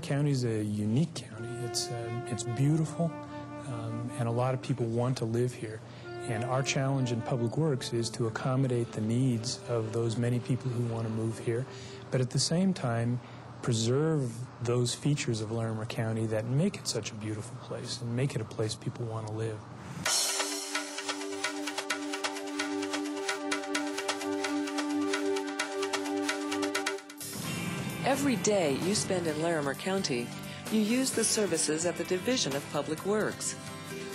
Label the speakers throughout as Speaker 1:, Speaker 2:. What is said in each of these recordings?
Speaker 1: County is a unique county. It's beautiful, and a lot of people want to live here. And our challenge in Public Works is to accommodate the needs of those many people who want to move here, but at the same time preserve those features of Larimer County that make it such a beautiful place and make it a place people want to live.
Speaker 2: Every day you spend in Larimer County, you use the services of the Division of Public Works.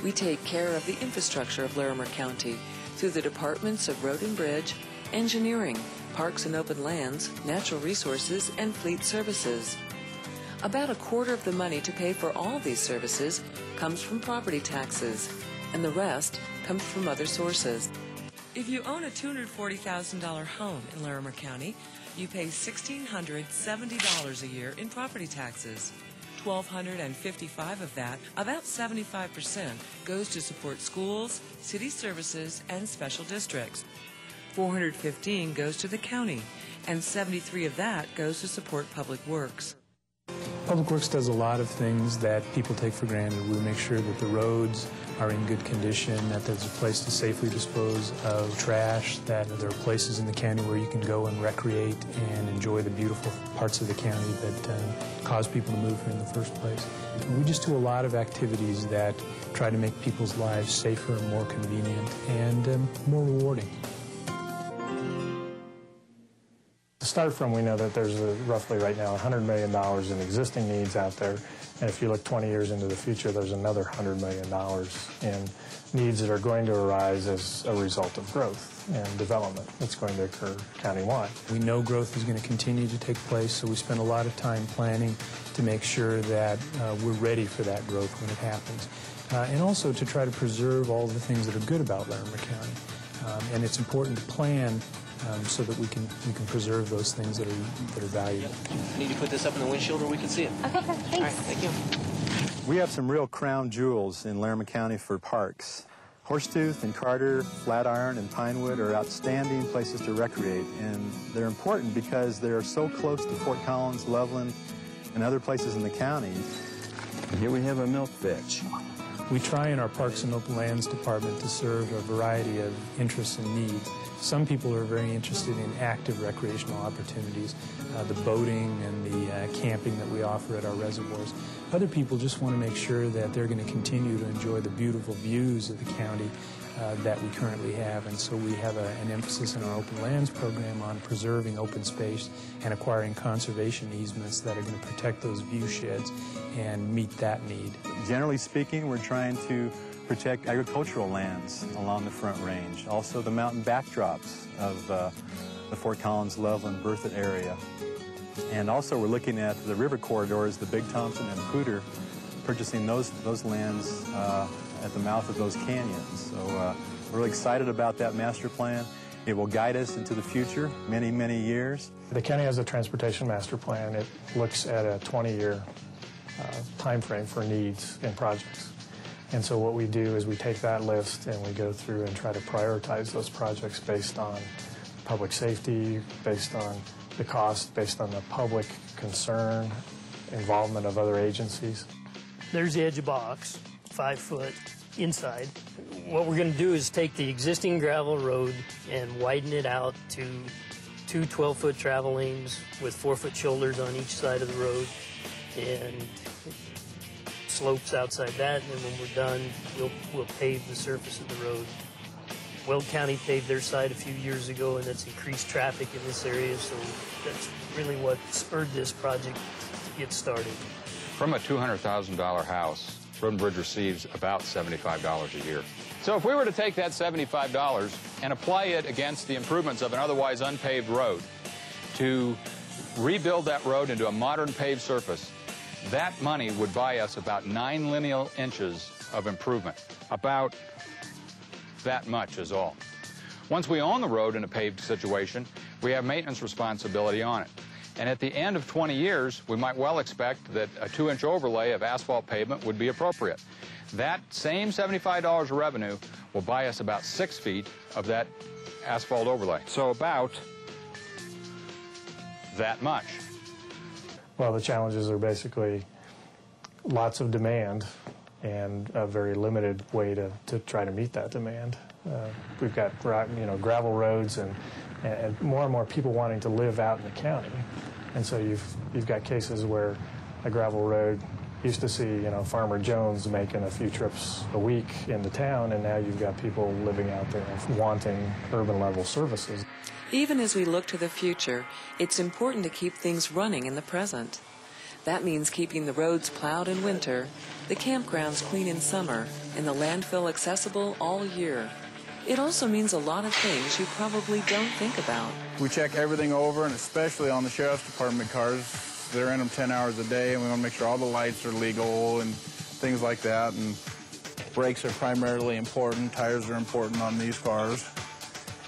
Speaker 2: We take care of the infrastructure of Larimer County through the departments of Road and Bridge, Engineering, Parks and Open Lands, Natural Resources, and Fleet Services. About a quarter of the money to pay for all these services comes from property taxes, and the rest comes from other sources. If you own a $240,000 home in Larimer County, you pay $1,670 a year in property taxes. $1,255 of that, about 75%, goes to support schools, city services, and special districts. $415 goes to the county, and $73 of that goes to support Public Works.
Speaker 1: Public Works does a lot of things that people take for granted. We make sure that the roads are in good condition, that there's a place to safely dispose of trash, that there are places in the county where you can go and recreate and enjoy the beautiful parts of the county that cause people to move here in the first place. And we just do a lot of activities that try to make people's lives safer and more convenient and more rewarding.
Speaker 3: To start from, we know that there's roughly right now $100 million in existing needs out there, and if you look 20 years into the future, there's another $100 million in needs that are going to arise as a result of growth and development that's going to occur countywide.
Speaker 1: We know growth is going to continue to take place, so we spend a lot of time planning to make sure that we're ready for that growth when it happens, and also to try to preserve all the things that are good about Larimer County. And it's important to plan so that we can preserve those things that are valuable.
Speaker 4: I need to put this up in the windshield where we can see it.
Speaker 5: Okay, thanks.
Speaker 4: All right, thank you.
Speaker 6: We have some real crown jewels in Larimer County for parks. Horsetooth and Carter, Flatiron and Pinewood are outstanding places to recreate, and they're important because they're so close to Fort Collins, Loveland, and other places in the county.
Speaker 7: Here we have a milk bitch.
Speaker 1: We try in our Parks and Open Lands Department to serve a variety of interests and needs. Some people are very interested in active recreational opportunities, the boating and the camping that we offer at our reservoirs. Other people just want to make sure that they're going to continue to enjoy the beautiful views of the county that we currently have, and so we have an emphasis in our open lands program on preserving open space and acquiring conservation easements that are going to protect those view sheds and meet that need.
Speaker 6: Generally speaking, we're trying to protect agricultural lands along the Front Range, also the mountain backdrops of the Fort Collins, Loveland, Berthoud area. And also we're looking at the river corridors, the Big Thompson and Pooter, purchasing those lands at the mouth of those canyons. So we're really excited about that master plan. It will guide us into the future, many, many years.
Speaker 3: The county has a transportation master plan. It looks at a 20-year time frame for needs and projects. And so what we do is we take that list and we go through and try to prioritize those projects based on public safety, based on the cost, based on the public concern, involvement of other agencies.
Speaker 8: There's the edge of box, 5 foot inside. What we're going to do is take the existing gravel road and widen it out to 2 12-foot travel lanes with 4-foot shoulders on each side of the road, and slopes outside that, and then when we're done, we'll pave the surface of the road. Weld County paved their side a few years ago, and that's increased traffic in this area, so that's really what spurred this project to get started.
Speaker 9: From a $200,000 house, Road and Bridge receives about $75 a year. So if we were to take that $75 and apply it against the improvements of an otherwise unpaved road to rebuild that road into a modern paved surface, that money would buy us about 9 lineal inches of improvement. About that much is all. Once we own the road in a paved situation, we have maintenance responsibility on it. And at the end of 20 years, we might well expect that a 2-inch overlay of asphalt pavement would be appropriate. That same $75 of revenue will buy us about 6 feet of that asphalt overlay. So about that much.
Speaker 3: Well, the challenges are basically lots of demand and a very limited way to try to meet that demand. We've got gravel roads and more and more people wanting to live out in the county, and so you've got cases where a gravel road used to see Farmer Jones making a few trips a week into town, and now you've got people living out there wanting urban level services.
Speaker 2: Even as we look to the future, it's important to keep things running in the present. That means keeping the roads plowed in winter, the campgrounds clean in summer, and the landfill accessible all year. It also means a lot of things you probably don't think about.
Speaker 5: We check everything over, and especially on the Sheriff's Department cars. They're in them 10 hours a day, and we want to make sure all the lights are legal and things like that. And brakes are primarily important. Tires are important on these cars.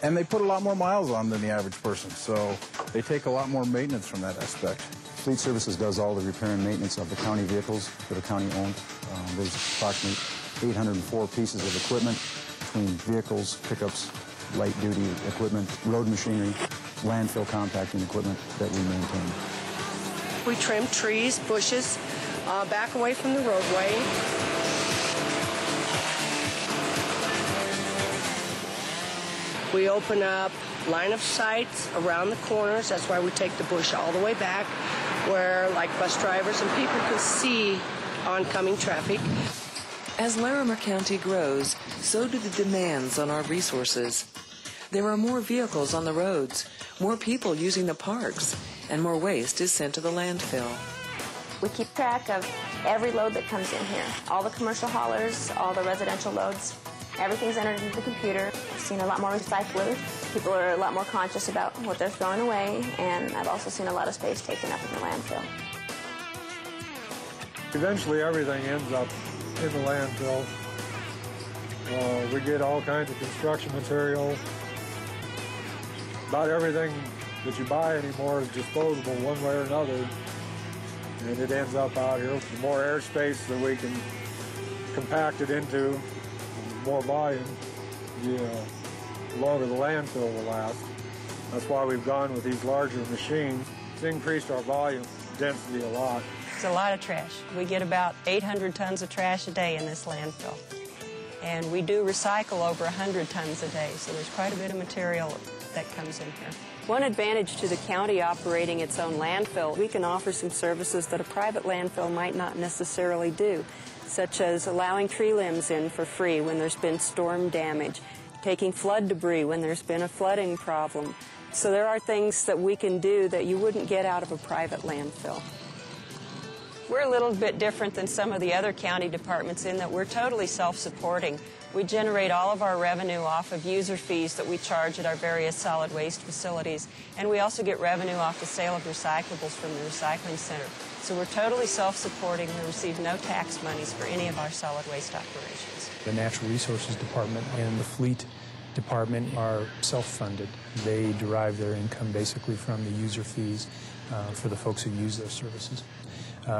Speaker 5: And they put a lot more miles on than the average person, so they take a lot more maintenance from that aspect.
Speaker 7: Fleet Services does all the repair and maintenance of the county vehicles that are county owned. There's approximately 804 pieces of equipment between vehicles, pickups, light duty equipment, road machinery, landfill compacting equipment that we maintain.
Speaker 10: We trim trees, bushes, back away from the roadway. We open up line of sight around the corners. That's why we take the bush all the way back, where like bus drivers and people can see oncoming traffic.
Speaker 2: As Larimer County grows, so do the demands on our resources. There are more vehicles on the roads, more people using the parks, and more waste is sent to the landfill.
Speaker 11: We keep track of every load that comes in here, all the commercial haulers, all the residential loads. Everything's entered into the computer. I've seen a lot more recycling. People are a lot more conscious about what they're throwing away, and I've also seen a lot of space taken up in the landfill.
Speaker 12: Eventually everything ends up in the landfill. We get all kinds of construction material. About everything that you buy anymore is disposable one way or another, and it ends up out here. The more airspace that we can compact it into, more volume, the longer the landfill will last. That's why we've gone with these larger machines. It's increased our volume density a lot.
Speaker 13: It's a lot of trash. We get about 800 tons of trash a day in this landfill. And we do recycle over 100 tons a day, so there's quite a bit of material that comes in here. One advantage to the county operating its own landfill, we can offer some services that a private landfill might not necessarily do, such as allowing tree limbs in for free when there's been storm damage, taking flood debris when there's been a flooding problem. So there are things that we can do that you wouldn't get out of a private landfill. We're a little bit different than some of the other county departments in that we're totally self-supporting. We generate all of our revenue off of user fees that we charge at our various solid waste facilities, and we also get revenue off the sale of recyclables from the recycling center. So we're totally self-supporting. We receive no tax monies for any of our solid waste operations.
Speaker 1: The Natural Resources Department and the Fleet Department are self-funded. They derive their income basically from the user fees for the folks who use those services.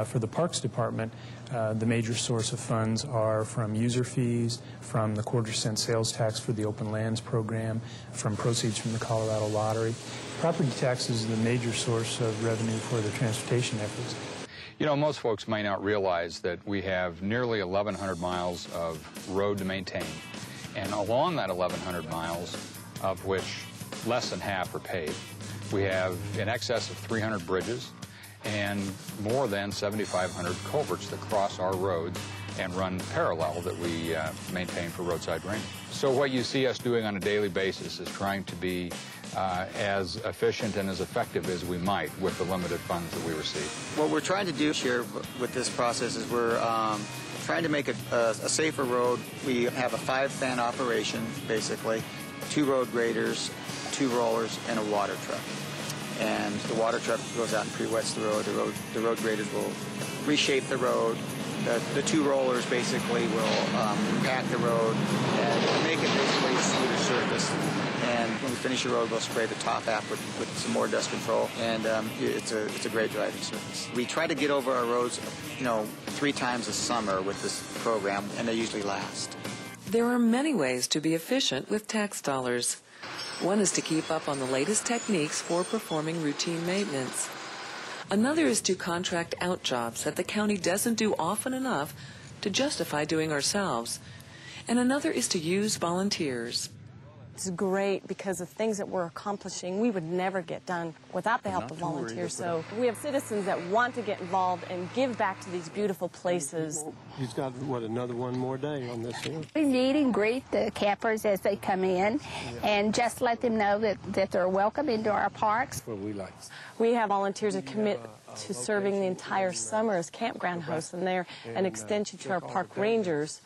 Speaker 1: For the Parks Department, the major source of funds are from user fees, from the quarter-cent sales tax for the Open Lands Program, from proceeds from the Colorado Lottery. Property taxes is the major source of revenue for the transportation efforts.
Speaker 9: You know, most folks may not realize that we have nearly 1,100 miles of road to maintain. And along that 1,100 miles, of which less than half are paved, we have in excess of 300 bridges and more than 7,500 culverts that cross our roads and run parallel that we maintain for roadside drainage. So what you see us doing on a daily basis is trying to be as efficient and as effective as we might with the limited funds that we receive.
Speaker 14: What we're trying to do here with this process is we're trying to make a safer road. We have a 5-fan operation, basically, 2 road graders, 2 rollers, and a water truck. And the water truck goes out and pre-wets the road. The road graders will reshape the road. The 2 rollers basically will compact the road and make it basically a smoother surface. And when we finish the road, we'll spray the top half with some more dust control, and it's a great driving surface. We try to get over our roads, 3 times a summer with this program, and they usually last.
Speaker 2: There are many ways to be efficient with tax dollars. One is to keep up on the latest techniques for performing routine maintenance. Another is to contract out jobs that the county doesn't do often enough to justify doing ourselves. And another is to use volunteers.
Speaker 15: It's great because the things that we're accomplishing, we would never get done without the help of volunteers. So we have citizens that want to get involved and give back to these beautiful places.
Speaker 16: He's got, what, another one more day on this hill.
Speaker 17: We meet and greet the campers as they come in and just let them know that they're welcome into our parks.
Speaker 16: What we like.
Speaker 15: We have volunteers that commit to serving the entire summer as campground hosts, and they're an extension to our park rangers.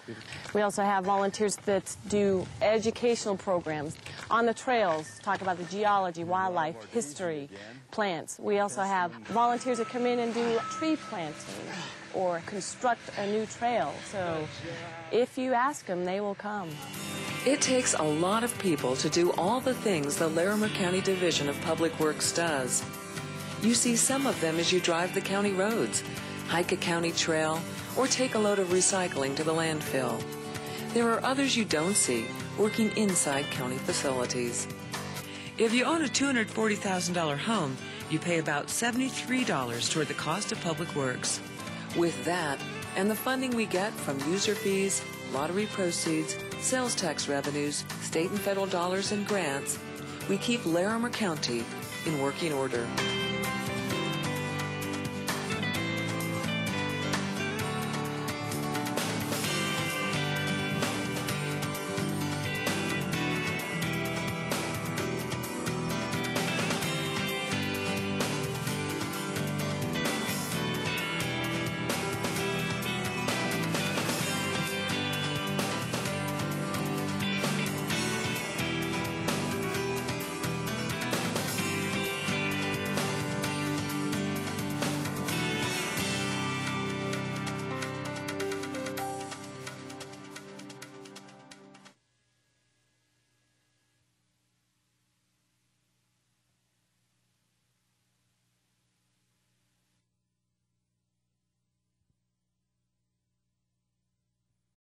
Speaker 15: We also have volunteers that do educational programs on the trails, talk about the geology, wildlife, history, plants. We also have volunteers that come in and do tree planting or construct a new trail. So if you ask them, they will come.
Speaker 2: It takes a lot of people to do all the things the Larimer County Division of Public Works does. You see some of them as you drive the county roads, hike a county trail, or take a load of recycling to the landfill. There are others you don't see working inside county facilities. If you own a $240,000 home, you pay about $73 toward the cost of public works. With that, and the funding we get from user fees, lottery proceeds, sales tax revenues, state and federal dollars and grants, we keep Larimer County in working order.